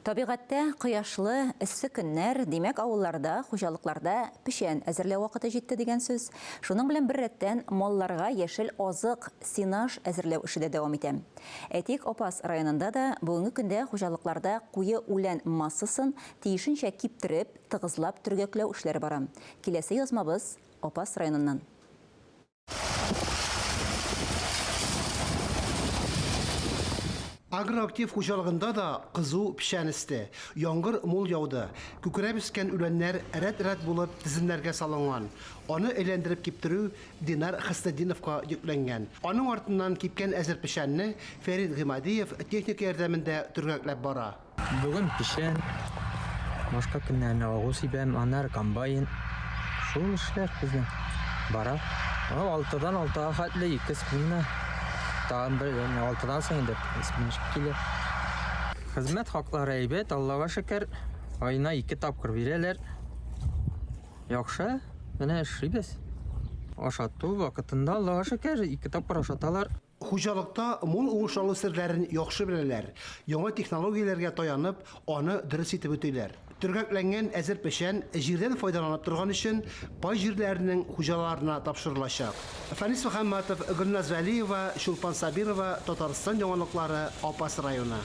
Табигатьтә кояшлы, эссе көннәр, димәк авылларда, хуҗалыкларда печән әзерләү вакыты җитте дигән сүз. Шуның белән бер рәттән малларга яшел азык, синаж әзерләү эше дә дәвам итә. Әйтик, Апас районында да бүгенге көндә хуҗалыкларда куе үлән массасын тиешенчә киптереп, тыгызлап төргәкләү эшләре бара. Киләсе язмабыз Апас районыннан. Агроактив хуҗалыгында да кызу печән исте. Яңгыр мул яуды. Күкрәп үскән үләннәр рәт-рәт булып тиземнәргә салынган. Аны әйләндереп киптерү Динар Хастадиновка йөкләнгән. Аның артыннан кипкән әзер печәнне Фәрит Гыймадиев техника ярдәмендә төргәкләп бара. Бүген печән, башка көннәрне агу сибәм, анар комбайн. Шул эшләр безнең бара. Алтыдан алтыга хәтле 2 смена. Тагын бер 6-дан соң инде смена килә. Хезмәт хаклары әйбәт, Аллага шөкер. Айына 2 тапкыр бирәләр. Яхшы, менә эшлибез. Ашату вакытында Аллага шөкер 2 тапкыр ашаталар. Хуҗалыкта мул уңыш алу серләрен яхшы беләләр. Яңа технологияләргә таянып, аны дөрес итеп үтиләр. Төргәкләнгән әзер печән җирдән файдаланып торган өчен бай җирләрнең хуҗаларына тапшырылачак. Фәнис Мөхәммәтов, Гөлназ Вәлиева, Шулпан Сабирова, Татарстан яңалыклары, Апас районы.